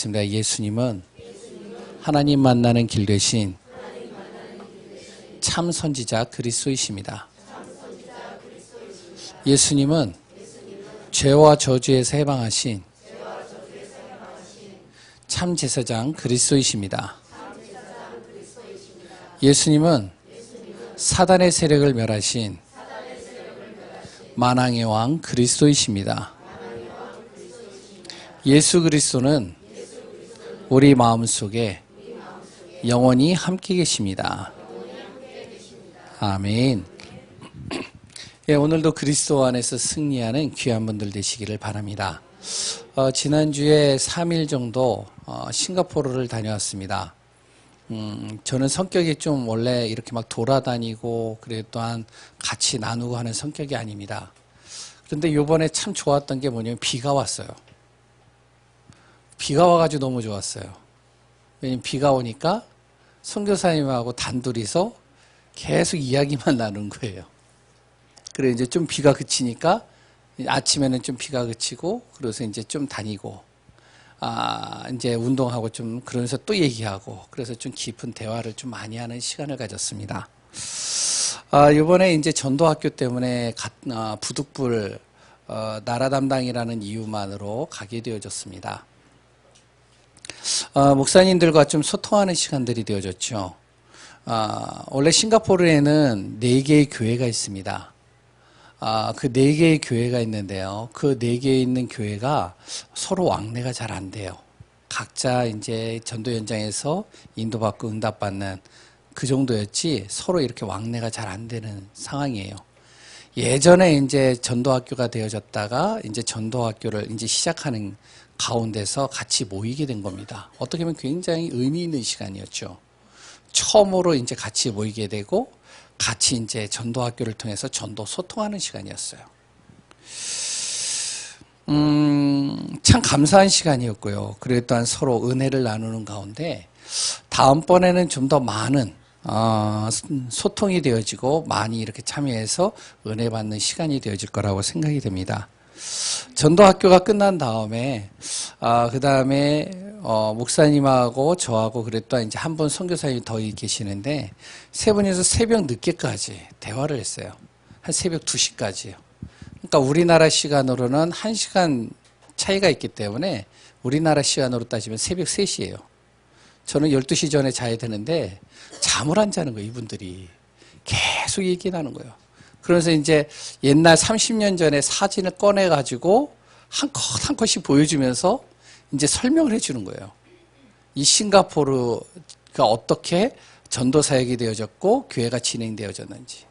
예수님은 하나님 만나는 길 대신 참 선지자 그리스도이십니다. 예수님은 죄와 저주에서 해방하신 참 제사장 그리스도이십니다. 예수님은 사단의 세력을 멸하신 만왕의 왕 그리스도이십니다. 예수 그리스도는 우리 마음속에 영원히 함께 계십니다. 아멘. 예, 오늘도 그리스도 안에서 승리하는 귀한 분들 되시기를 바랍니다. 지난주에 3일 정도 싱가포르를 다녀왔습니다. 저는 성격이 좀 원래 이렇게 막 돌아다니고 그래 또한 같이 나누고 하는 성격이 아닙니다. 그런데 이번에 참 좋았던 게 뭐냐면 비가 왔어요. 비가 와가지고 너무 좋았어요. 왜냐면 비가 오니까 선교사님하고 단둘이서 계속 이야기만 나눈 거예요. 그래 이제 좀 비가 그치니까 아침에는 좀 비가 그치고 그래서 이제 좀 다니고 이제 운동하고 좀 그러면서 또 얘기하고 그래서 좀 깊은 대화를 좀 많이 하는 시간을 가졌습니다. 이번에 이제 전도학교 때문에 부득불 나라 담당이라는 이유만으로 가게 되어졌습니다. 목사님들과 좀 소통하는 시간들이 되어졌죠. 원래 싱가포르에는 4개의 교회가 있습니다. 그 4개의 교회가 있는데요. 그 4개에 있는 교회가 서로 왕래가 잘 안 돼요. 각자 이제 전도 현장에서 인도받고 응답받는 그 정도였지 서로 이렇게 왕래가 잘 안 되는 상황이에요. 예전에 이제 전도학교가 되어졌다가 이제 전도학교를 이제 시작하는 가운데서 같이 모이게 된 겁니다. 어떻게 보면 굉장히 의미 있는 시간이었죠. 처음으로 이제 같이 모이게 되고 같이 이제 전도학교를 통해서 전도 소통하는 시간이었어요. 참 감사한 시간이었고요. 그리고 또한 서로 은혜를 나누는 가운데 다음번에는 좀 더 많은 소통이 되어지고 많이 이렇게 참여해서 은혜 받는 시간이 되어질 거라고 생각이 됩니다. 전도학교가 끝난 다음에 그 다음에 목사님하고 저하고 그랬더니 이제 한 분 선교사님이 더 계시는데 세 분이서 새벽 늦게까지 대화를 했어요. 한 새벽 2시까지요. 그러니까 우리나라 시간으로는 1시간 차이가 있기 때문에 우리나라 시간으로 따지면 새벽 3시예요. 저는 12시 전에 자야 되는데 잠을 안 자는 거예요. 이분들이 계속 얘기하는 거예요. 그래서 이제 옛날 30년 전에 사진을 꺼내가지고 한 컷 한 컷씩 보여주면서 이제 설명을 해주는 거예요. 이 싱가포르가 어떻게 전도 사역이 되어졌고 교회가 진행되어졌는지.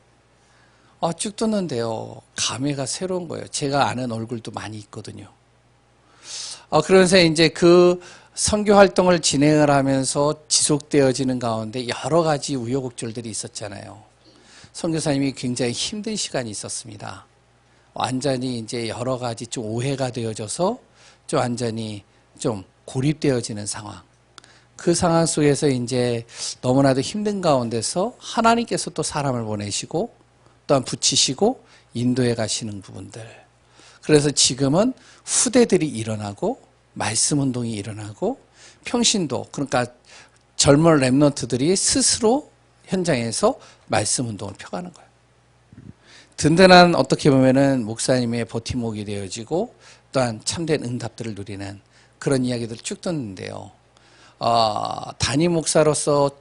쭉 듣는데요. 감회가 새로운 거예요. 제가 아는 얼굴도 많이 있거든요. 그러면서 이제 그 선교 활동을 진행을 하면서 지속되어지는 가운데 여러 가지 우여곡절들이 있었잖아요. 선교사님이 굉장히 힘든 시간이 있었습니다. 완전히 이제 여러 가지 좀 오해가 되어져서 좀 완전히 좀 고립되어지는 상황. 그 상황 속에서 이제 너무나도 힘든 가운데서 하나님께서 또 사람을 보내시고 또한 붙이시고 인도에 가시는 부분들. 그래서 지금은 후대들이 일어나고 말씀 운동이 일어나고 평신도 그러니까 젊은 랩런트들이 스스로 현장에서 말씀 운동을 펴가는 거예요. 든든한 어떻게 보면은 목사님의 버팀목이 되어지고 또한 참된 응답들을 누리는 그런 이야기들을 쭉 듣는데요. 담임 목사로서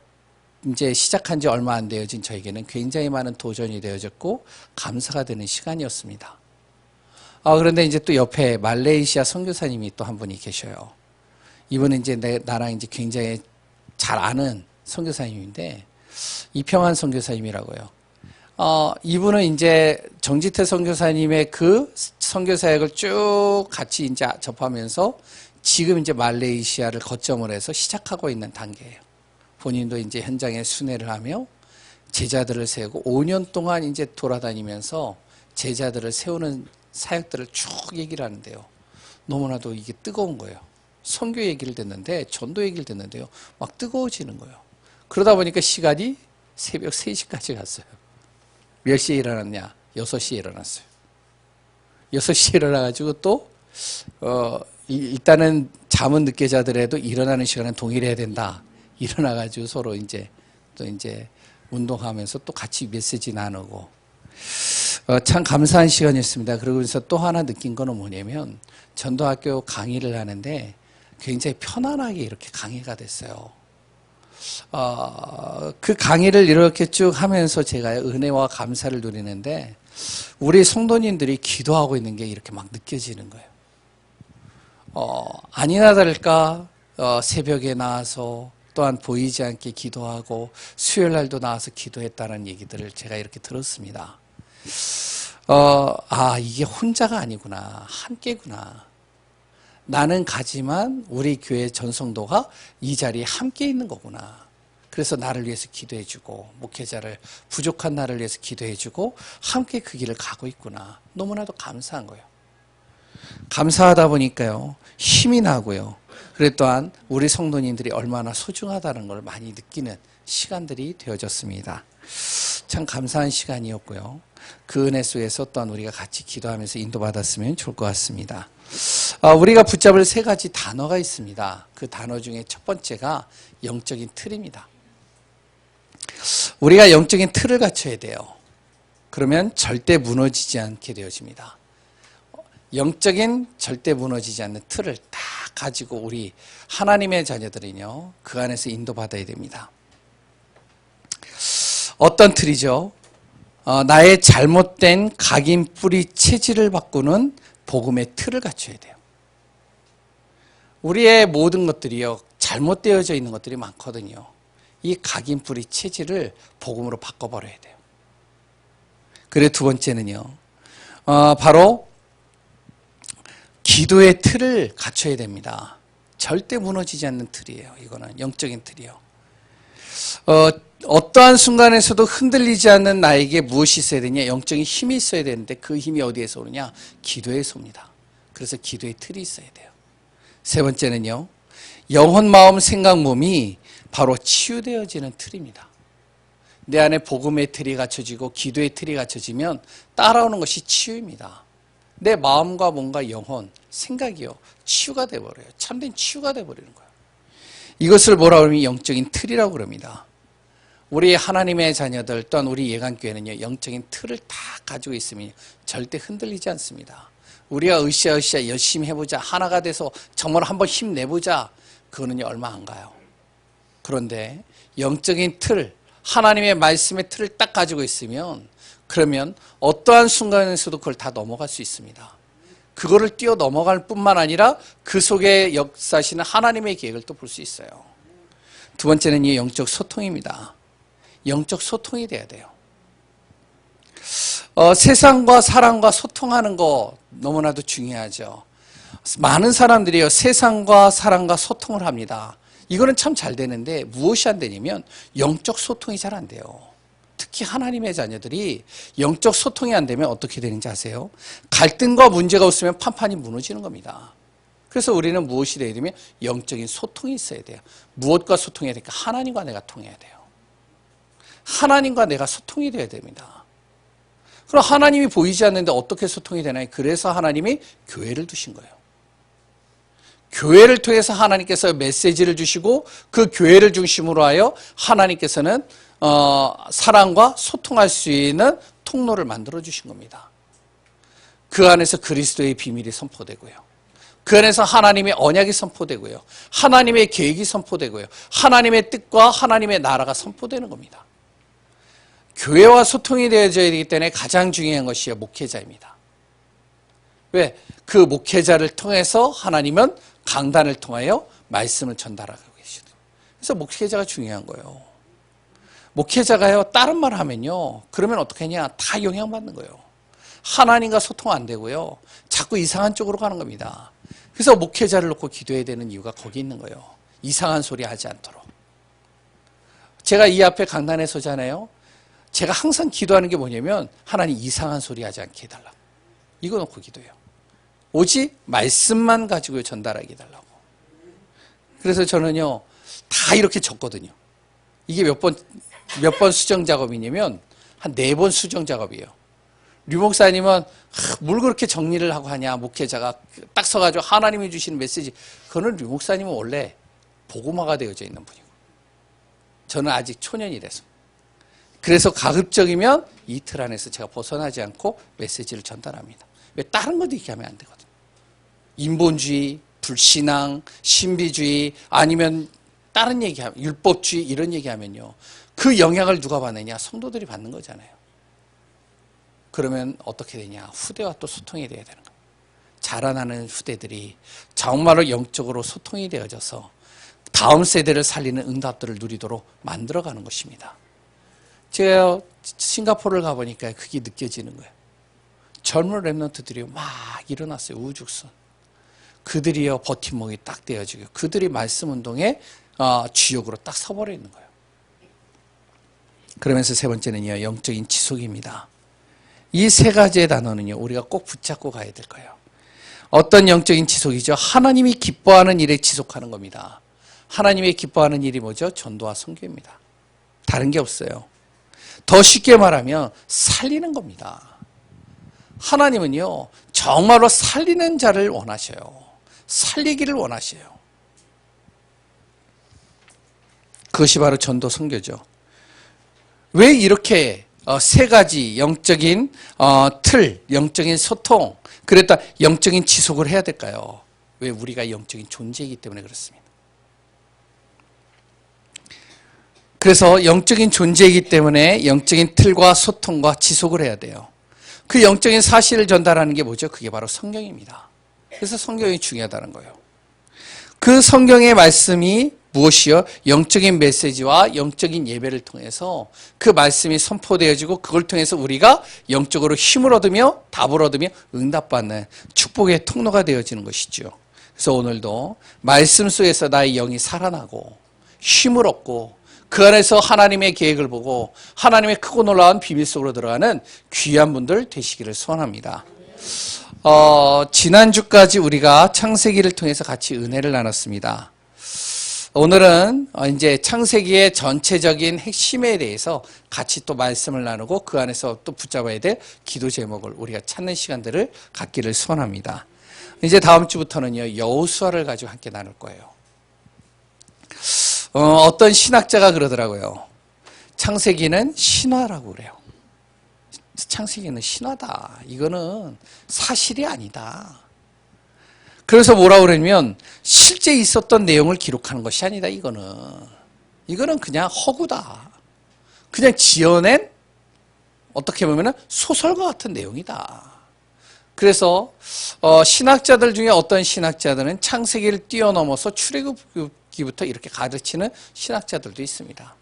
이제 시작한 지 얼마 안 되어진 저에게는 굉장히 많은 도전이 되어졌고 감사가 되는 시간이었습니다. 그런데 이제 또 옆에 말레이시아 선교사님이 또 한 분이 계셔요. 이분은 이제 나랑 이제 굉장히 잘 아는 선교사님인데 이평환 선교사님이라고요. 이분은 이제 정지태 선교사님의 그 선교 사역을 쭉 같이 이제 접하면서 지금 이제 말레이시아를 거점으로 해서 시작하고 있는 단계예요. 본인도 이제 현장에 순회를 하며 제자들을 세우고 5년 동안 이제 돌아다니면서 제자들을 세우는 사역들을 쭉 얘기를 하는데요. 너무나도 이게 뜨거운 거예요. 선교 얘기를 듣는데 전도 얘기를 듣는데요. 막 뜨거워지는 거예요. 그러다 보니까 시간이 새벽 3시까지 갔어요. 몇 시에 일어났냐? 6시에 일어났어요. 6시에 일어나가지고 또 일단은 잠은 늦게 자더라도 일어나는 시간은 동일해야 된다. 일어나가지고 서로 또 운동하면서 또 같이 메시지 나누고. 참 감사한 시간이었습니다. 그러면서 또 하나 느낀 거는 뭐냐면, 전도학교 강의를 하는데 굉장히 편안하게 이렇게 강의가 됐어요. 그 강의를 이렇게 쭉 하면서 제가 은혜와 감사를 누리는데, 우리 성도님들이 기도하고 있는 게 이렇게 막 느껴지는 거예요. 아니나 다를까, 새벽에 나와서 또한 보이지 않게 기도하고, 수요일 날도 나와서 기도했다는 얘기들을 제가 이렇게 들었습니다. 이게 혼자가 아니구나. 함께구나. 나는 가지만 우리 교회 전성도가 이 자리에 함께 있는 거구나. 그래서 나를 위해서 기도해주고, 목회자를 부족한 나를 위해서 기도해주고, 함께 그 길을 가고 있구나. 너무나도 감사한 거예요. 감사하다 보니까요, 힘이 나고요. 그래 또한 우리 성도님들이 얼마나 소중하다는 걸 많이 느끼는 시간들이 되어졌습니다. 참 감사한 시간이었고요. 그 은혜 속에서 또한 우리가 같이 기도하면서 인도받았으면 좋을 것 같습니다. 우리가 붙잡을 세 가지 단어가 있습니다. 그 단어 중에 첫 번째가 영적인 틀입니다. 우리가 영적인 틀을 갖춰야 돼요. 그러면 절대 무너지지 않게 되어집니다. 영적인 절대 무너지지 않는 틀을 딱 가지고 우리 하나님의 자녀들은요, 그 안에서 인도받아야 됩니다. 어떤 틀이죠? 나의 잘못된 각인 뿌리 체질을 바꾸는 복음의 틀을 갖춰야 돼요. 우리의 모든 것들이요, 잘못되어져 있는 것들이 많거든요. 이 각인 뿌리 체질을 복음으로 바꿔버려야 돼요. 그리고 두 번째는요, 바로 기도의 틀을 갖춰야 됩니다. 절대 무너지지 않는 틀이에요. 이거는 영적인 틀이요. 어떠한 순간에서도 흔들리지 않는 나에게 무엇이 있어야 되냐? 영적인 힘이 있어야 되는데 그 힘이 어디에서 오느냐? 기도에서 옵니다. 그래서 기도의 틀이 있어야 돼요. 세 번째는요, 영혼, 마음, 생각, 몸이 바로 치유되어지는 틀입니다. 내 안에 복음의 틀이 갖춰지고 기도의 틀이 갖춰지면 따라오는 것이 치유입니다. 내 마음과 몸과 영혼, 생각이요, 치유가 돼버려요. 참된 치유가 돼버리는 거예요. 이것을 뭐라고 하면 영적인 틀이라고 그럽니다. 우리 하나님의 자녀들 또한 우리 예강교회는요, 영적인 틀을 다 가지고 있으면 절대 흔들리지 않습니다. 우리가 으쌰으쌰 열심히 해보자, 하나가 돼서 정말 한번 힘내보자, 그거는요 얼마 안 가요. 그런데 영적인 틀, 하나님의 말씀의 틀을 딱 가지고 있으면, 그러면 어떠한 순간에서도 그걸 다 넘어갈 수 있습니다. 그거를 뛰어 넘어갈 뿐만 아니라 그 속에 역사하시는 하나님의 계획을 또 볼 수 있어요. 두 번째는 이 영적 소통입니다. 영적 소통이 돼야 돼요. 세상과 사람과 소통하는 거 너무나도 중요하죠. 많은 사람들이요, 세상과 사람과 소통을 합니다. 이거는 참 잘 되는데 무엇이 안 되냐면 영적 소통이 잘 안 돼요. 특히 하나님의 자녀들이 영적 소통이 안 되면 어떻게 되는지 아세요? 갈등과 문제가 없으면 판판이 무너지는 겁니다. 그래서 우리는 무엇이 돼야 되면 영적인 소통이 있어야 돼요. 무엇과 소통해야 될까? 하나님과 내가 통해야 돼요. 하나님과 내가 소통이 돼야 됩니다. 그럼 하나님이 보이지 않는데 어떻게 소통이 되나요? 그래서 하나님이 교회를 두신 거예요. 교회를 통해서 하나님께서 메시지를 주시고 그 교회를 중심으로 하여 하나님께서는 사랑과 소통할 수 있는 통로를 만들어 주신 겁니다. 그 안에서 그리스도의 비밀이 선포되고요. 그 안에서 하나님의 언약이 선포되고요. 하나님의 계획이 선포되고요. 하나님의 뜻과 하나님의 나라가 선포되는 겁니다. 교회와 소통이 되어져야 되기 때문에 가장 중요한 것이 목회자입니다. 왜? 그 목회자를 통해서 하나님은 강단을 통하여 말씀을 전달하고 계시죠. 그래서 목회자가 중요한 거예요. 목회자가요, 다른 말 하면요, 그러면 어떻게 하냐? 다 영향받는 거예요. 하나님과 소통 안 되고요, 자꾸 이상한 쪽으로 가는 겁니다. 그래서 목회자를 놓고 기도해야 되는 이유가 거기 있는 거예요. 이상한 소리 하지 않도록. 제가 이 앞에 강단에 서잖아요. 제가 항상 기도하는 게 뭐냐면 하나님 이상한 소리 하지 않게 해달라고. 이거 놓고 기도해요. 오직 말씀만 가지고 전달하게 해달라고. 그래서 저는요, 다 이렇게 적거든요. 이게 몇 번 수정 작업이냐면 한 4번 수정 작업이에요. 류 목사님은 뭘 그렇게 정리를 하고 하냐, 목회자가 딱 서가지고 하나님이 주시는 메시지. 그거는 류 목사님은 원래 복음화가 되어져 있는 분이고, 저는 아직 초년이라서. 그래서 가급적이면 이 틀 안에서 제가 벗어나지 않고 메시지를 전달합니다. 왜 다른 것도 얘기하면 안 되거든요. 인본주의, 불신앙, 신비주의, 아니면 다른 얘기하면, 율법주의 이런 얘기하면요, 그 영향을 누가 받느냐? 성도들이 받는 거잖아요. 그러면 어떻게 되냐? 후대와 또 소통이 돼야 되는 거예요. 자라나는 후대들이 정말로 영적으로 소통이 되어져서 다음 세대를 살리는 응답들을 누리도록 만들어가는 것입니다. 제가 싱가포르를 가보니까 그게 느껴지는 거예요. 젊은 랩런트들이 막 일어났어요. 우죽순. 그들이요, 버팀목이 딱 되어지고, 그들이 말씀 운동의 주역으로 딱 서버려 있는 거예요. 그러면서 세 번째는요, 영적인 지속입니다. 이 세 가지의 단어는요, 우리가 꼭 붙잡고 가야 될 거예요. 어떤 영적인 지속이죠? 하나님이 기뻐하는 일에 지속하는 겁니다. 하나님이 기뻐하는 일이 뭐죠? 전도와 선교입니다. 다른 게 없어요. 더 쉽게 말하면 살리는 겁니다. 하나님은요, 정말로 살리는 자를 원하셔요. 살리기를 원하셔요. 그것이 바로 전도 선교죠. 왜 이렇게 세 가지 영적인 틀, 영적인 소통, 그랬다 영적인 지속을 해야 될까요? 왜? 우리가 영적인 존재이기 때문에 그렇습니다. 그래서 영적인 존재이기 때문에 영적인 틀과 소통과 지속을 해야 돼요. 그 영적인 사실을 전달하는 게 뭐죠? 그게 바로 성경입니다. 그래서 성경이 중요하다는 거예요. 그 성경의 말씀이 무엇이요? 영적인 메시지와 영적인 예배를 통해서 그 말씀이 선포되어지고, 그걸 통해서 우리가 영적으로 힘을 얻으며 답을 얻으며 응답받는 축복의 통로가 되어지는 것이죠. 그래서 오늘도 말씀 속에서 나의 영이 살아나고 힘을 얻고, 그 안에서 하나님의 계획을 보고 하나님의 크고 놀라운 비밀 속으로 들어가는 귀한 분들 되시기를 소원합니다. 지난주까지 우리가 창세기를 통해서 같이 은혜를 나눴습니다. 오늘은 이제 창세기의 전체적인 핵심에 대해서 같이 또 말씀을 나누고, 그 안에서 또 붙잡아야 될 기도 제목을 우리가 찾는 시간들을 갖기를 소원합니다. 이제 다음 주부터는요, 여호수아를 가지고 함께 나눌 거예요. 어떤 신학자가 그러더라고요. 창세기는 신화라고 그래요. 창세기는 신화다. 이거는 사실이 아니다. 그래서 뭐라고 그러냐면, 실제 있었던 내용을 기록하는 것이 아니다. 이거는 그냥 허구다. 그냥 지어낸, 어떻게 보면 소설과 같은 내용이다. 그래서 신학자들 중에 어떤 신학자들은 창세기를 뛰어넘어서 출애굽기부터 이렇게 가르치는 신학자들도 있습니다.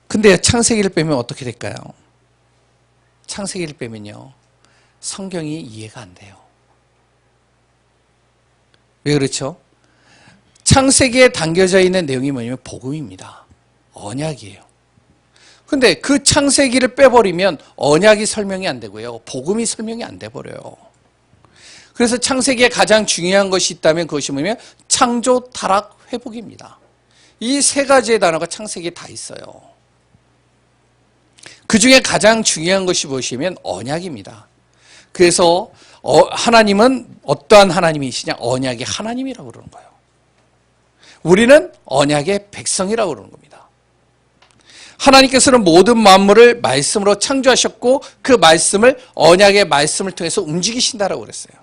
근데 창세기를 빼면 어떻게 될까요? 창세기를 빼면요, 성경이 이해가 안 돼요. 왜 그렇죠? 창세기에 담겨져 있는 내용이 뭐냐면 복음입니다. 언약이에요. 근데 그 창세기를 빼버리면 언약이 설명이 안 되고요, 복음이 설명이 안 돼버려요. 그래서 창세기에 가장 중요한 것이 있다면 그것이 뭐냐면 창조, 타락, 회복입니다. 이 세 가지의 단어가 창세기에 다 있어요. 그 중에 가장 중요한 것이 무엇이냐면 언약입니다. 그래서 하나님은 어떠한 하나님이시냐? 언약의 하나님이라고 그러는 거예요. 우리는 언약의 백성이라고 그러는 겁니다. 하나님께서는 모든 만물을 말씀으로 창조하셨고, 그 말씀을 언약의 말씀을 통해서 움직이신다라고 그랬어요.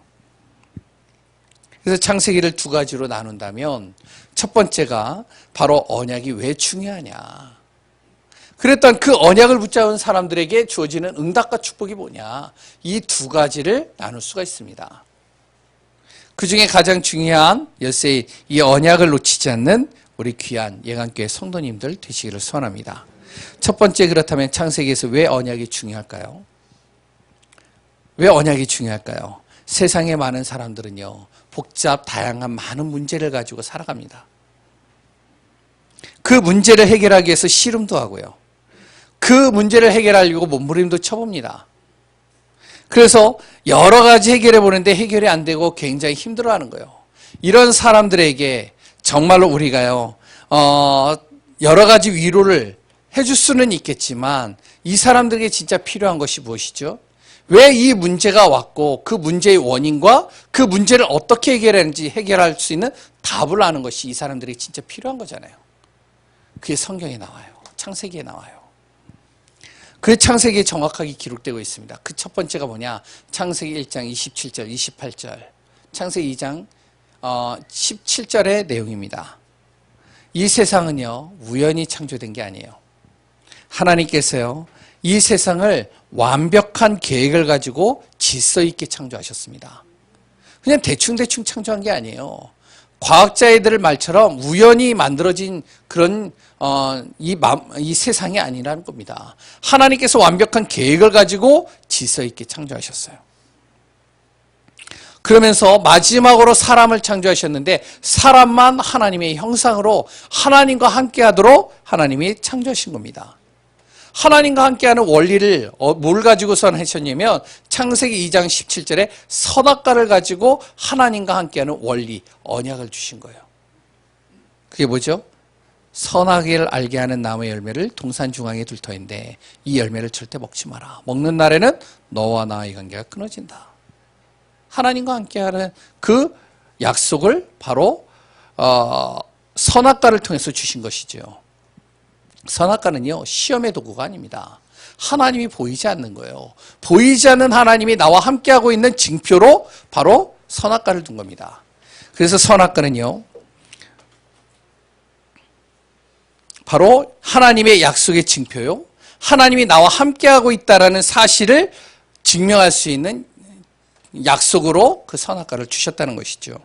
그래서 창세기를 두 가지로 나눈다면, 첫 번째가 바로 언약이 왜 중요하냐. 그랬던 그 언약을 붙잡은 사람들에게 주어지는 응답과 축복이 뭐냐. 이 두 가지를 나눌 수가 있습니다. 그 중에 가장 중요한 열쇠인 이 언약을 놓치지 않는 우리 귀한 예강교회 성도님들 되시기를 소원합니다. 첫 번째, 그렇다면 창세기에서 왜 언약이 중요할까요? 왜 언약이 중요할까요? 세상에 많은 사람들은요, 복잡, 다양한 많은 문제를 가지고 살아갑니다. 그 문제를 해결하기 위해서 씨름도 하고요, 그 문제를 해결하려고 몸부림도 쳐봅니다. 그래서 여러 가지 해결해 보는데 해결이 안 되고 굉장히 힘들어하는 거예요. 이런 사람들에게 정말로 우리가요, 여러 가지 위로를 해줄 수는 있겠지만 이 사람들에게 진짜 필요한 것이 무엇이죠? 왜 이 문제가 왔고 그 문제의 원인과 그 문제를 어떻게 해결하는지 해결할 수 있는 답을 아는 것이 이 사람들에게 진짜 필요한 거잖아요. 그게 성경에 나와요. 창세기에 나와요. 그 창세기에 정확하게 기록되고 있습니다. 그 첫 번째가 뭐냐? 창세기 1장 27절, 28절. 창세기 2장 17절의 내용입니다. 이 세상은요, 우연히 창조된 게 아니에요. 하나님께서요, 이 세상을 완벽한 계획을 가지고 질서 있게 창조하셨습니다. 그냥 대충대충 창조한 게 아니에요. 과학자애들 말처럼 우연히 만들어진 그런 이 세상이 아니라는 겁니다. 하나님께서 완벽한 계획을 가지고 질서 있게 창조하셨어요. 그러면서 마지막으로 사람을 창조하셨는데 사람만 하나님의 형상으로 하나님과 함께하도록 하나님이 창조하신 겁니다. 하나님과 함께하는 원리를 뭘 가지고선 하셨냐면 창세기 2장 17절에 선악과를 가지고 하나님과 함께하는 원리, 언약을 주신 거예요. 그게 뭐죠? 선악을 알게 하는 나무의 열매를 동산 중앙에 둘 터인데 이 열매를 절대 먹지 마라. 먹는 날에는 너와 나의 관계가 끊어진다. 하나님과 함께하는 그 약속을 바로 선악과를 통해서 주신 것이죠. 선악과는요, 시험의 도구가 아닙니다. 하나님이 보이지 않는 거예요. 보이지 않는 하나님이 나와 함께하고 있는 징표로 바로 선악과를 둔 겁니다. 그래서 선악과는요, 바로 하나님의 약속의 징표요. 하나님이 나와 함께하고 있다는 사실을 증명할 수 있는 약속으로 그 선악과를 주셨다는 것이죠.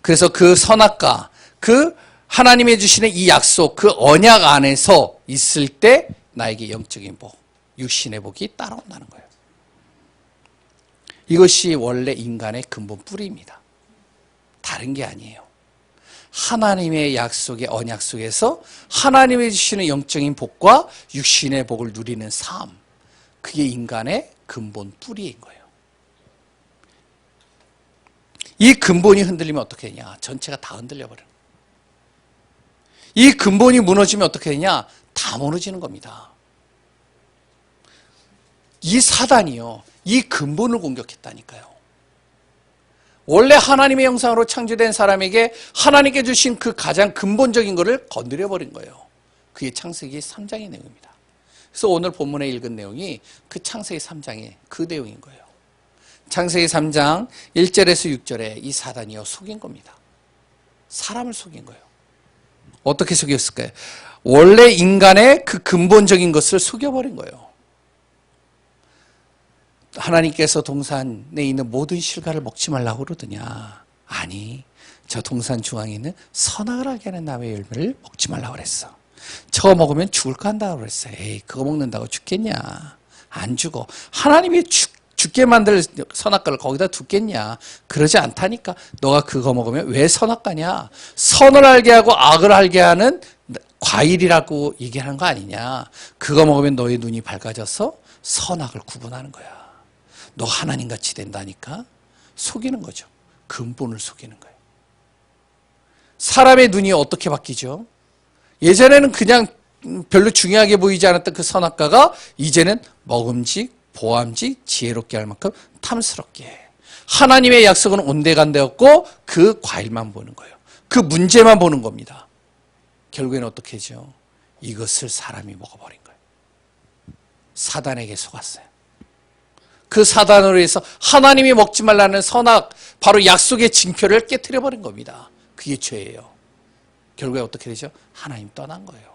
그래서 그 선악과, 그 하나님이 주시는 이 약속, 그 언약 안에서 있을 때 나에게 영적인 복, 육신의 복이 따라온다는 거예요. 이것이 원래 인간의 근본 뿌리입니다. 다른 게 아니에요. 하나님의 약속의 언약 속에서 하나님이 주시는 영적인 복과 육신의 복을 누리는 삶, 그게 인간의 근본 뿌리인 거예요. 이 근본이 흔들리면 어떻게 되냐? 전체가 다 흔들려 버려요. 이 근본이 무너지면 어떻게 되냐? 다 무너지는 겁니다. 이 사단이요, 이 근본을 공격했다니까요. 원래 하나님의 형상으로 창조된 사람에게 하나님께 주신 그 가장 근본적인 것을 건드려 버린 거예요. 그게 창세기 3장의 내용입니다. 그래서 오늘 본문에 읽은 내용이 그 창세기 3장의 그 내용인 거예요. 창세기 3장 1절에서 6절에 이 사단이요, 속인 겁니다. 사람을 속인 거예요. 어떻게 속였을까요? 원래 인간의 그 근본적인 것을 속여버린 거예요. 하나님께서 동산에 있는 모든 실과를 먹지 말라고 그러더냐? 아니, 저 동산 중앙에 있는 선악을 알게 하는 나무의 열매를 먹지 말라고 그랬어. 저거 먹으면 죽을 거 한다고 그랬어. 에이, 그거 먹는다고 죽겠냐? 안 죽어. 하나님이 죽게 만들 선악과를 거기다 두겠냐? 그러지 않다니까. 너가 그거 먹으면 왜 선악과냐? 선을 알게 하고 악을 알게 하는 과일이라고 얘기하는 거 아니냐? 그거 먹으면 너의 눈이 밝아져서 선악을 구분하는 거야. 너가 하나님같이 된다니까? 속이는 거죠. 근본을 속이는 거예요. 사람의 눈이 어떻게 바뀌죠? 예전에는 그냥 별로 중요하게 보이지 않았던 그 선악과가 이제는 먹음직, 보암직, 지혜롭게 할 만큼 탐스럽게. 하나님의 약속은 온데간데없고 그 과일만 보는 거예요. 그 문제만 보는 겁니다. 결국에는 어떻게 하죠? 이것을 사람이 먹어버린 거예요. 사단에게 속았어요. 그 사단으로 해서 하나님이 먹지 말라는 선악, 바로 약속의 징표를 깨트려버린 겁니다. 그게 죄예요. 결국에 어떻게 되죠? 하나님 떠난 거예요.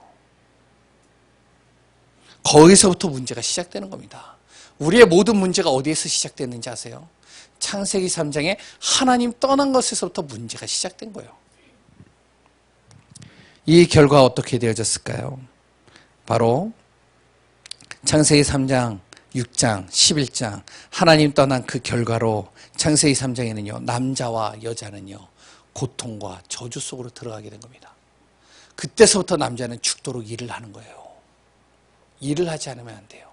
거기서부터 문제가 시작되는 겁니다. 우리의 모든 문제가 어디에서 시작됐는지 아세요? 창세기 3장에 하나님 떠난 것에서부터 문제가 시작된 거예요. 이 결과가 어떻게 되어졌을까요? 바로 창세기 3장, 6장, 11장 하나님 떠난 그 결과로 창세기 3장에는요, 남자와 여자는요, 고통과 저주 속으로 들어가게 된 겁니다. 그때서부터 남자는 죽도록 일을 하는 거예요. 일을 하지 않으면 안 돼요.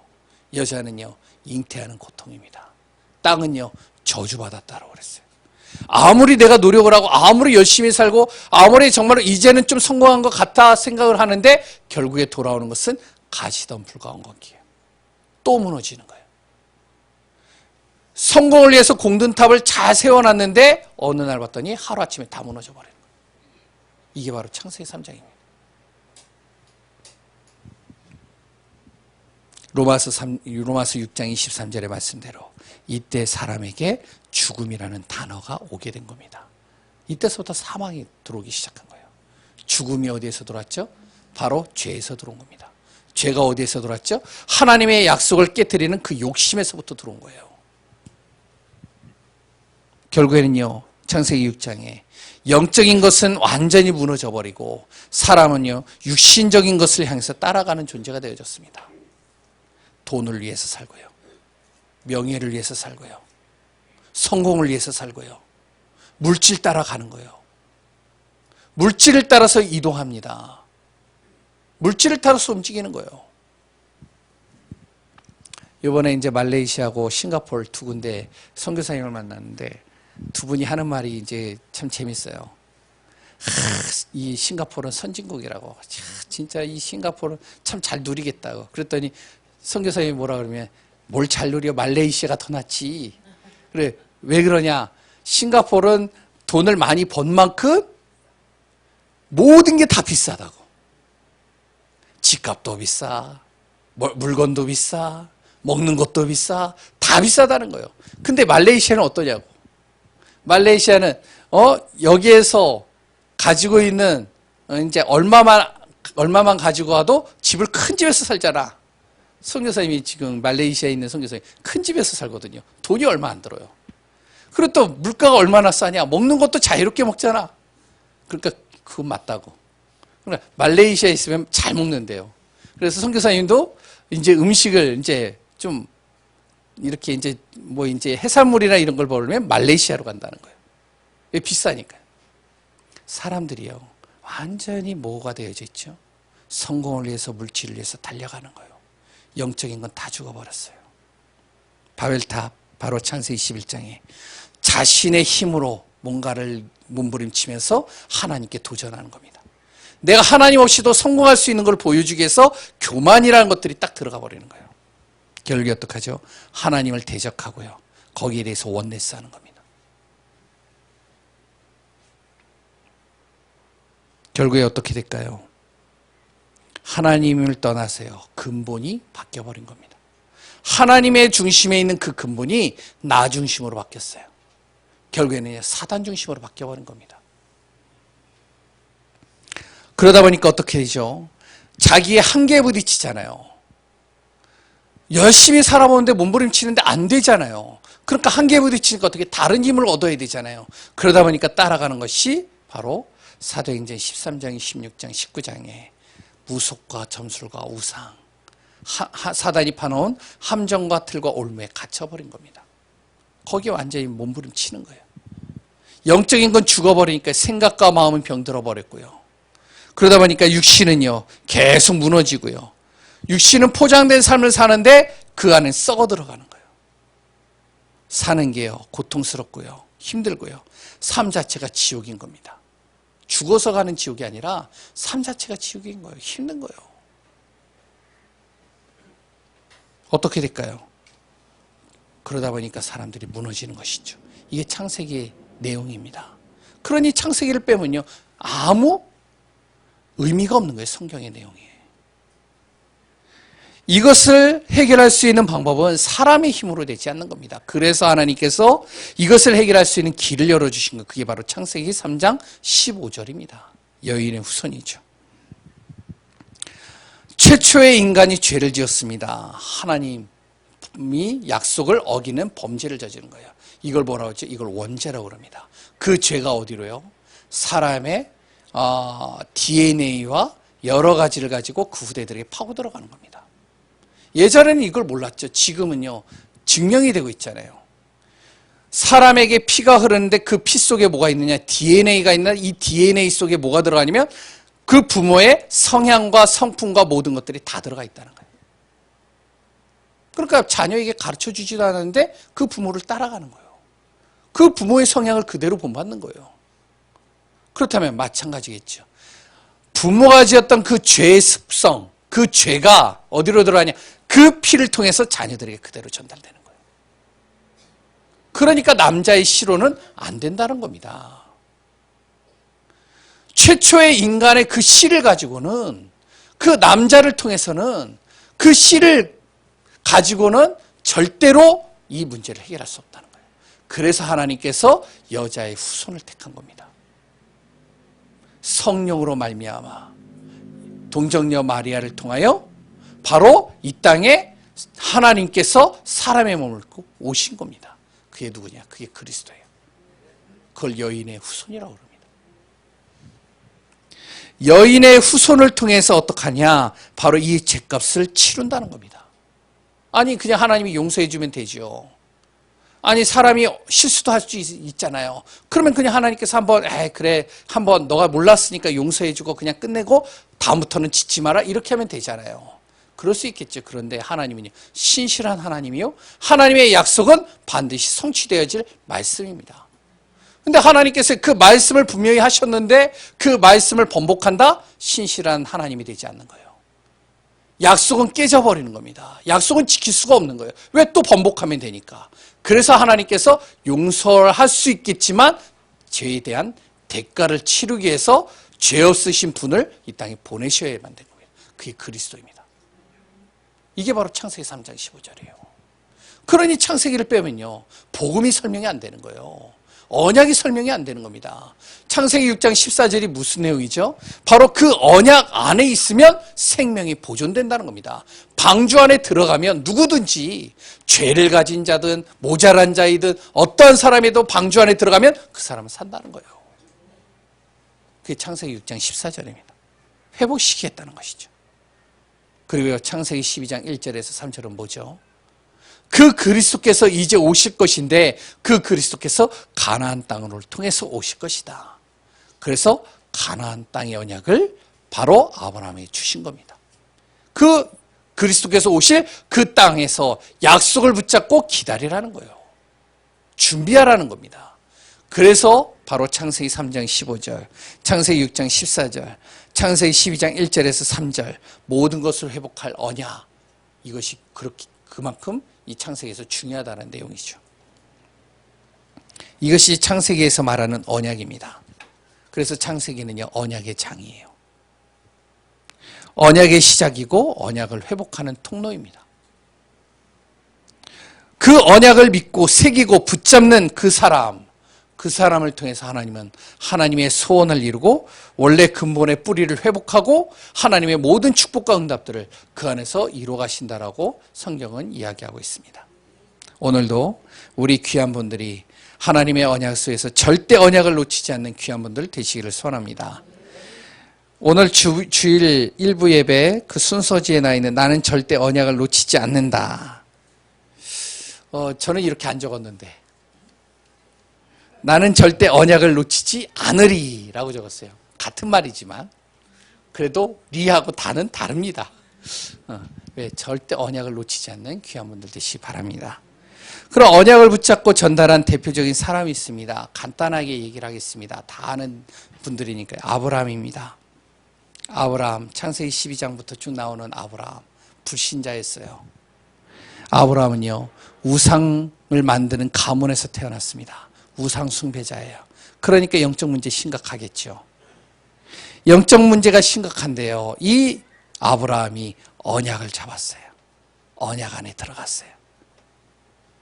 여자는요, 잉태하는 고통입니다. 땅은요, 저주받았다고 그랬어요. 아무리 내가 노력을 하고 아무리 열심히 살고 아무리 정말 이제는 좀 성공한 것 같다 생각을 하는데 결국에 돌아오는 것은 가시덤불과 엉겅퀴예요. 또 무너지는 거예요. 성공을 위해서 공든탑을 잘 세워놨는데 어느 날 봤더니 하루아침에 다 무너져 버리는 거예요. 이게 바로 창세기 3장입니다. 로마서 6장 23절의 말씀대로 이때 사람에게 죽음이라는 단어가 오게 된 겁니다. 이때서부터 사망이 들어오기 시작한 거예요. 죽음이 어디에서 들어왔죠? 바로 죄에서 들어온 겁니다. 죄가 어디에서 들어왔죠? 하나님의 약속을 깨트리는 그 욕심에서부터 들어온 거예요. 결국에는요, 창세기 6장에 영적인 것은 완전히 무너져 버리고 사람은요, 육신적인 것을 향해서 따라가는 존재가 되어졌습니다. 돈을 위해서 살고요, 명예를 위해서 살고요, 성공을 위해서 살고요, 물질 따라가는 거예요. 물질을 따라서 이동합니다. 물질을 따라서 움직이는 거예요. 이번에 이제 말레이시아하고 싱가포르 두 군데 선교사님을 만났는데 두 분이 하는 말이 이제 참 재밌어요. 이 싱가포르는 선진국이라고. 진짜 이 싱가포르는 참 잘 누리겠다고. 그랬더니 선교사님이 뭐라 그러면 뭘 잘 누려? 말레이시아가 더 낫지. 그래, 왜 그러냐? 싱가포르는 돈을 많이 번 만큼 모든 게 다 비싸다고. 집값도 비싸, 물건도 비싸, 먹는 것도 비싸, 다 비싸다는 거예요. 근데 말레이시아는 어떠냐고. 말레이시아는 여기에서 가지고 있는 이제 얼마만 가지고 와도 집을 큰 집에서 살잖아. 선교사님이 지금 말레이시아에 있는 선교사님 큰 집에서 살거든요. 돈이 얼마 안 들어요. 그리고 또 물가가 얼마나 싸냐. 먹는 것도 자유롭게 먹잖아. 그러니까 그건 맞다고. 그러니까 말레이시아에 있으면 잘 먹는데요. 그래서 선교사님도 이제 음식을 이제 좀 이렇게 이제 뭐 이제 해산물이나 이런 걸 먹으면 말레이시아로 간다는 거예요. 왜? 비싸니까요. 사람들이요, 완전히 뭐가 되어져 있죠? 성공을 위해서, 물질을 위해서 달려가는 거예요. 영적인 건 다 죽어버렸어요. 바벨탑, 바로 창세기 21장에 자신의 힘으로 뭔가를 몸부림치면서 하나님께 도전하는 겁니다. 내가 하나님 없이도 성공할 수 있는 걸 보여주기 위해서 교만이라는 것들이 딱 들어가 버리는 거예요. 결국에 어떡하죠? 하나님을 대적하고요, 거기에 대해서 원내스 하는 겁니다. 결국에 어떻게 될까요? 하나님을 떠나서요, 근본이 바뀌어버린 겁니다. 하나님의 중심에 있는 그 근본이 나 중심으로 바뀌었어요. 결국에는 사단 중심으로 바뀌어버린 겁니다. 그러다 보니까 어떻게 되죠? 자기의 한계에 부딪히잖아요. 열심히 살아보는데 몸부림치는데 안 되잖아요. 그러니까 한계에 부딪히니까 어떻게 다른 힘을 얻어야 되잖아요. 그러다 보니까 따라가는 것이 바로 사도행전 13장, 16장, 19장에 무속과 점술과 우상, 사단이 파놓은 함정과 틀과 올무에 갇혀버린 겁니다. 거기에 완전히 몸부림치는 거예요. 영적인 건 죽어버리니까 생각과 마음은 병들어 버렸고요. 그러다 보니까 육신은요, 계속 무너지고요. 육신은 포장된 삶을 사는데 그 안에 썩어 들어가는 거예요. 사는 게요, 고통스럽고요, 힘들고요. 삶 자체가 지옥인 겁니다. 죽어서 가는 지옥이 아니라 삶 자체가 지옥인 거예요. 힘든 거예요. 어떻게 될까요? 그러다 보니까 사람들이 무너지는 것이죠. 이게 창세기의 내용입니다. 그러니 창세기를 빼면요, 아무 의미가 없는 거예요. 성경의 내용이. 이것을 해결할 수 있는 방법은 사람의 힘으로 되지 않는 겁니다. 그래서 하나님께서 이것을 해결할 수 있는 길을 열어주신 것, 그게 바로 창세기 3장 15절입니다. 여인의 후손이죠. 최초의 인간이 죄를 지었습니다. 하나님이 약속을 어기는 범죄를 저지른 거예요. 이걸 뭐라고 하죠? 이걸 원죄라고 그럽니다. 그 죄가 어디로요? 사람의 DNA와 여러 가지를 가지고 그 후대들에게 파고 들어가는 겁니다. 예전에는 이걸 몰랐죠. 지금은요, 증명이 되고 있잖아요. 사람에게 피가 흐르는데 그 피 속에 뭐가 있느냐? DNA가 있나? 이 DNA 속에 뭐가 들어가냐면 그 부모의 성향과 성품과 모든 것들이 다 들어가 있다는 거예요. 그러니까 자녀에게 가르쳐 주지도 않았는데 그 부모를 따라가는 거예요. 그 부모의 성향을 그대로 본받는 거예요. 그렇다면 마찬가지겠죠. 부모가 지었던 그 죄의 습성, 그 죄가 어디로 들어가냐? 그 피를 통해서 자녀들에게 그대로 전달되는 거예요. 그러니까 남자의 씨로는 안 된다는 겁니다. 최초의 인간의 그 씨를 가지고는, 그 남자를 통해서는 그 씨를 가지고는 절대로 이 문제를 해결할 수 없다는 거예요. 그래서 하나님께서 여자의 후손을 택한 겁니다. 성령으로 말미암아 동정녀 마리아를 통하여 바로 이 땅에 하나님께서 사람의 몸을 입고 오신 겁니다. 그게 누구냐? 그게 그리스도예요. 그걸 여인의 후손이라고 합니다. 여인의 후손을 통해서 어떡하냐? 바로 이 죄값을 치른다는 겁니다. 아니 그냥 하나님이 용서해 주면 되죠. 아니 사람이 실수도 할 수 있잖아요. 그러면 그냥 하나님께서 한번 그래 한번 너가 몰랐으니까 용서해 주고 그냥 끝내고 다음부터는 짓지 마라 이렇게 하면 되잖아요. 그럴 수 있겠죠. 그런데 하나님은요, 신실한 하나님이요, 하나님의 약속은 반드시 성취되어질 말씀입니다. 근데 하나님께서 그 말씀을 분명히 하셨는데 그 말씀을 번복한다? 신실한 하나님이 되지 않는 거예요. 약속은 깨져버리는 겁니다. 약속은 지킬 수가 없는 거예요. 왜? 또 번복하면 되니까. 그래서 하나님께서 용서를 할 수 있겠지만 죄에 대한 대가를 치르기 위해서 죄 없으신 분을 이 땅에 보내셔야만 된 거예요. 그게 그리스도입니다. 이게 바로 창세기 3장 15절이에요. 그러니 창세기를 빼면요, 복음이 설명이 안 되는 거예요. 언약이 설명이 안 되는 겁니다. 창세기 6장 14절이 무슨 내용이죠? 바로 그 언약 안에 있으면 생명이 보존된다는 겁니다. 방주 안에 들어가면 누구든지 죄를 가진 자든 모자란 자이든 어떠한 사람에도 방주 안에 들어가면 그 사람은 산다는 거예요. 그게 창세기 6장 14절입니다. 회복시키겠다는 것이죠. 그리고 창세기 12장 1절에서 3절은 뭐죠? 그 그리스도께서 이제 오실 것인데 그 그리스도께서 가나안 땅을 통해서 오실 것이다. 그래서 가나안 땅의 언약을 바로 아브라함에게 주신 겁니다. 그 그리스도께서 오실 그 땅에서 약속을 붙잡고 기다리라는 거예요. 준비하라는 겁니다. 그래서 바로 창세기 3장 15절, 창세기 6장 14절, 창세기 12장 1절에서 3절 모든 것을 회복할 언약, 이것이 그만큼 이 창세기에서 중요하다는 내용이죠. 이것이 창세기에서 말하는 언약입니다. 그래서 창세기는요, 언약의 장이에요. 언약의 시작이고 언약을 회복하는 통로입니다. 그 언약을 믿고 새기고 붙잡는 그 사람을 통해서 하나님은 하나님의 소원을 이루고 원래 근본의 뿌리를 회복하고 하나님의 모든 축복과 응답들을 그 안에서 이루어 가신다라고 성경은 이야기하고 있습니다. 오늘도 우리 귀한 분들이 하나님의 언약 속에서 절대 언약을 놓치지 않는 귀한 분들 되시기를 소원합니다. 오늘 주일 일부 예배 그 순서지에 나 있는 나는 절대 언약을 놓치지 않는다. 저는 이렇게 안 적었는데 나는 절대 언약을 놓치지 않으리 라고 적었어요. 같은 말이지만 그래도 리하고 다는 다릅니다. 왜? 절대 언약을 놓치지 않는 귀한 분들 되시기 바랍니다. 그럼 언약을 붙잡고 전달한 대표적인 사람이 있습니다. 간단하게 얘기를 하겠습니다. 다 아는 분들이니까요. 아브라함입니다. 아브라함, 창세기 12장부터 쭉 나오는 아브라함, 불신자였어요. 아브라함은요, 우상을 만드는 가문에서 태어났습니다. 우상 숭배자예요. 그러니까 영적 문제 심각하겠죠. 영적 문제가 심각한데요, 이 아브라함이 언약을 잡았어요. 언약 안에 들어갔어요.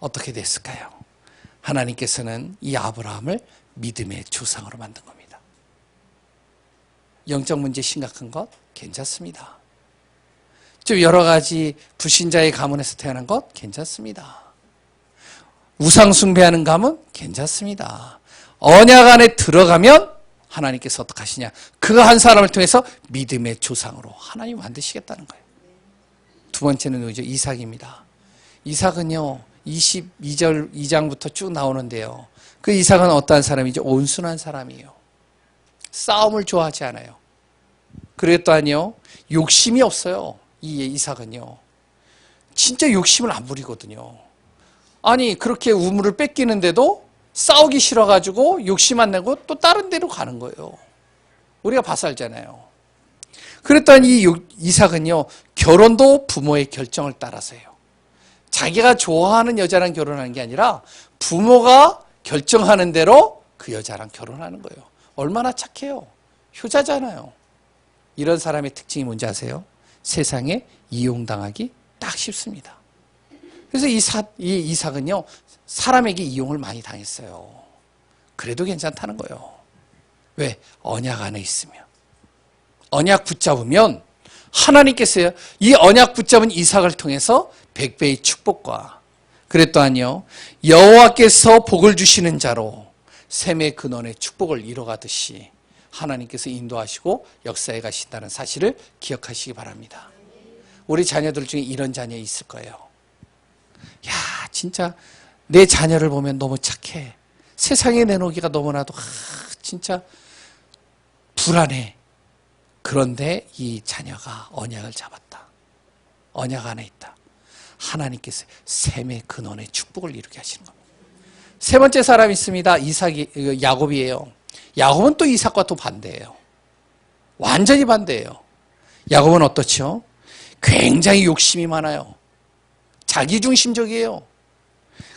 어떻게 됐을까요? 하나님께서는 이 아브라함을 믿음의 조상으로 만든 겁니다. 영적 문제 심각한 것 괜찮습니다. 좀 여러 가지 불신자의 가문에서 태어난 것 괜찮습니다. 우상 숭배하는 가문 괜찮습니다. 언약 안에 들어가면 하나님께서 어떻게 하시냐? 그 한 사람을 통해서 믿음의 조상으로 하나님 만드시겠다는 거예요. 두 번째는 누구죠? 이삭입니다. 이삭은요, 22절 2장부터 쭉 나오는데요, 그 이삭은 어떠한 사람이죠? 온순한 사람이에요. 싸움을 좋아하지 않아요. 그리고 또한요, 욕심이 없어요. 이 이삭은요, 진짜 욕심을 안 부리거든요. 아니 그렇게 우물을 뺏기는데도 싸우기 싫어가지고 욕심 안 내고 또 다른 데로 가는 거예요. 우리가 봐서 알잖아요. 그랬더니 이 이삭은요, 결혼도 부모의 결정을 따라서 해요. 자기가 좋아하는 여자랑 결혼하는 게 아니라 부모가 결정하는 대로 그 여자랑 결혼하는 거예요. 얼마나 착해요. 효자잖아요. 이런 사람의 특징이 뭔지 아세요? 세상에 이용당하기 딱 쉽습니다. 그래서 이 이삭은요, 사람에게 이용을 많이 당했어요. 그래도 괜찮다는 거예요. 왜? 언약 안에 있으면. 언약 붙잡으면 하나님께서요, 이 언약 붙잡은 이삭을 통해서 100배의 축복과, 그랬더니요, 여호와께서 복을 주시는 자로 셈의 근원의 축복을 이뤄가듯이 하나님께서 인도하시고 역사에 가신다는 사실을 기억하시기 바랍니다. 우리 자녀들 중에 이런 자녀 있을 거예요. 야, 진짜 내 자녀를 보면 너무 착해. 세상에 내놓기가 너무나도 진짜 불안해. 그런데 이 자녀가 언약을 잡았다. 언약 안에 있다. 하나님께서 셈의 근원의 축복을 이루게 하시는 겁니다. 세 번째 사람이 있습니다. 야곱이에요. 야곱은 또 이삭과 또 반대예요. 완전히 반대예요. 야곱은 어떻죠? 굉장히 욕심이 많아요. 자기중심적이에요.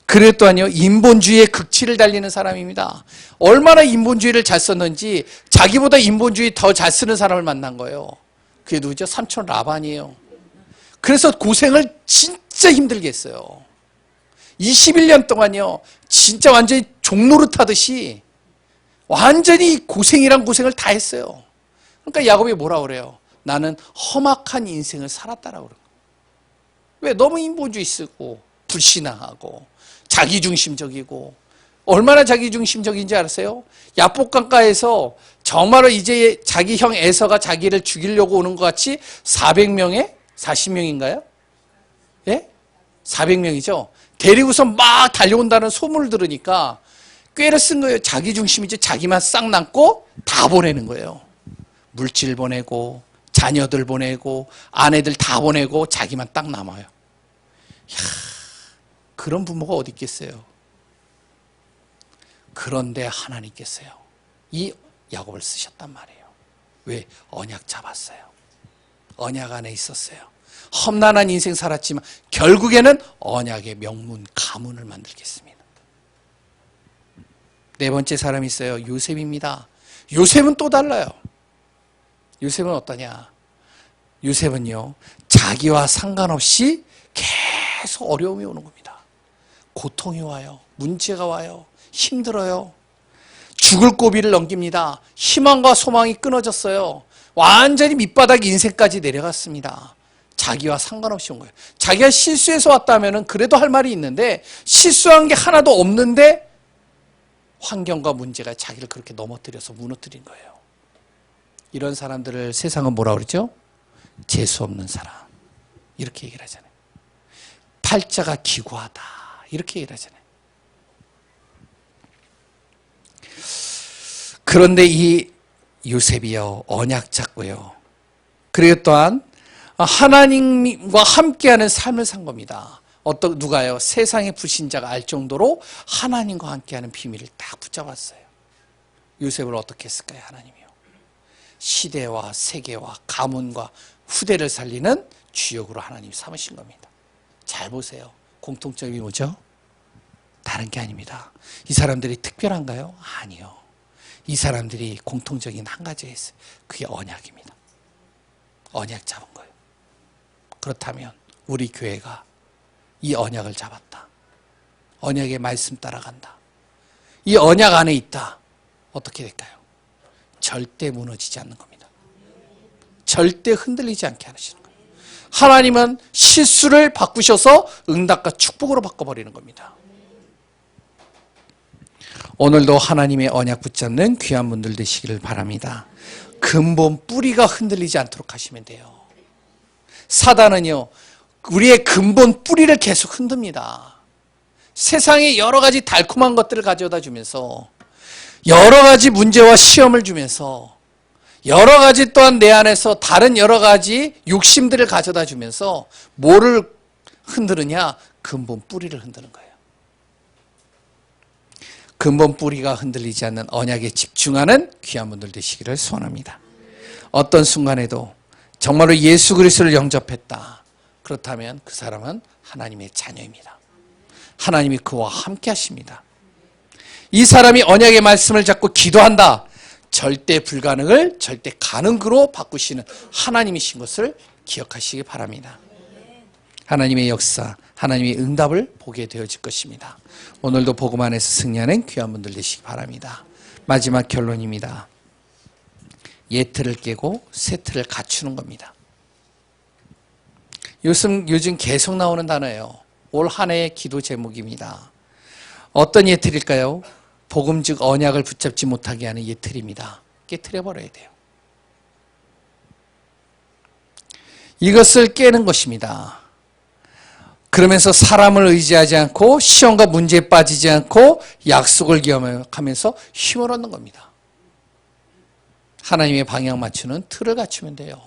그랬더니요, 인본주의의 극치를 달리는 사람입니다. 얼마나 인본주의를 잘 썼는지 자기보다 인본주의 더 잘 쓰는 사람을 만난 거예요. 그게 누구죠? 삼촌 라반이에요. 그래서 고생을 진짜 힘들게 했어요. 21년 동안요, 진짜 완전히 종노릇 하듯이 완전히 고생이란 고생을 다 했어요. 그러니까 야곱이 뭐라 그래요? 나는 험악한 인생을 살았다라고 그래요. 왜? 너무 인본주의 쓰고 불신앙하고 자기중심적이고. 얼마나 자기중심적인지 알았어요? 야복강가에서 정말로 이제 자기 형 에서가 자기를 죽이려고 오는 것 같이 400명에 40명인가요? 예? 400명이죠. 데리고서 막 달려온다는 소문을 들으니까 꾀를 쓴 거예요. 자기중심이지. 자기만 싹 남고 다 보내는 거예요. 물질 보내고 자녀들 보내고 아내들 다 보내고 자기만 딱 남아요. 이야, 그런 부모가 어디 있겠어요. 그런데 하나님께서요, 이 야곱을 쓰셨단 말이에요. 왜? 언약 잡았어요. 언약 안에 있었어요. 험난한 인생 살았지만 결국에는 언약의 명문 가문을 만들겠습니다. 네 번째 사람이 있어요. 요셉입니다. 요셉은 또 달라요. 요셉은 어떠냐? 요셉은요, 자기와 상관없이 계속 어려움이 오는 겁니다. 고통이 와요. 문제가 와요. 힘들어요. 죽을 고비를 넘깁니다. 희망과 소망이 끊어졌어요. 완전히 밑바닥 인생까지 내려갔습니다. 자기와 상관없이 온 거예요. 자기가 실수해서 왔다면 그래도 할 말이 있는데 실수한 게 하나도 없는데 환경과 문제가 자기를 그렇게 넘어뜨려서 무너뜨린 거예요. 이런 사람들을 세상은 뭐라 그러죠? 재수 없는 사람. 이렇게 얘기를 하잖아요. 팔자가 기구하다. 이렇게 얘기를 하잖아요. 그런데 이 요셉이요, 언약 잡고요. 그리고 또한 하나님과 함께하는 삶을 산 겁니다. 누가요? 세상의 불신자가 알 정도로 하나님과 함께하는 비밀을 딱 붙잡았어요. 요셉을 어떻게 했을까요? 하나님이요. 시대와 세계와 가문과 후대를 살리는 주역으로 하나님이 삼으신 겁니다. 잘 보세요. 공통점이 뭐죠? 다른 게 아닙니다. 이 사람들이 특별한가요? 아니요. 이 사람들이 공통적인 한 가지가 있어요. 그게 언약입니다. 언약 잡은 거예요. 그렇다면 우리 교회가 이 언약을 잡았다. 언약의 말씀 따라간다. 이 언약 안에 있다. 어떻게 될까요? 절대 무너지지 않는 겁니다. 절대 흔들리지 않게 하시는 거예요. 하나님은 실수를 바꾸셔서 응답과 축복으로 바꿔버리는 겁니다. 오늘도 하나님의 언약 붙잡는 귀한 분들 되시기를 바랍니다. 근본 뿌리가 흔들리지 않도록 하시면 돼요. 사단은요, 우리의 근본 뿌리를 계속 흔듭니다. 세상에 여러 가지 달콤한 것들을 가져다 주면서 여러 가지 문제와 시험을 주면서 여러 가지 또한 내 안에서 다른 여러 가지 욕심들을 가져다 주면서 뭐를 흔드느냐? 근본 뿌리를 흔드는 거예요. 근본 뿌리가 흔들리지 않는 언약에 집중하는 귀한 분들 되시기를 소원합니다. 어떤 순간에도 정말로 예수 그리스도를 영접했다. 그렇다면 그 사람은 하나님의 자녀입니다. 하나님이 그와 함께 하십니다. 이 사람이 언약의 말씀을 잡고 기도한다. 절대 불가능을 절대 가능으로 바꾸시는 하나님이신 것을 기억하시기 바랍니다. 하나님의 역사, 하나님의 응답을 보게 되어질 것입니다. 오늘도 복음 안에서 승리하는 귀한 분들 되시기 바랍니다. 마지막 결론입니다. 예틀을 깨고 세틀을 갖추는 겁니다. 요즘 계속 나오는 단어예요. 올 한 해의 기도 제목입니다. 어떤 예틀일까요? 복음 즉 언약을 붙잡지 못하게 하는 예틀입니다. 깨트려버려야 돼요. 이것을 깨는 것입니다. 그러면서 사람을 의지하지 않고 시험과 문제에 빠지지 않고 약속을 기억하면서 힘을 얻는 겁니다. 하나님의 방향 맞추는 틀을 갖추면 돼요.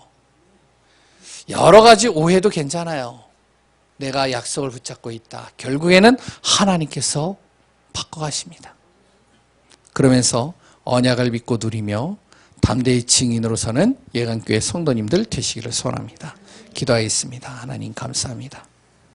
여러 가지 오해도 괜찮아요. 내가 약속을 붙잡고 있다. 결국에는 하나님께서 바꿔가십니다. 그러면서 언약을 믿고 누리며 담대히 증인으로 서는 예강교회 성도님들 되시기를 소원합니다. 기도하겠습니다. 하나님 감사합니다.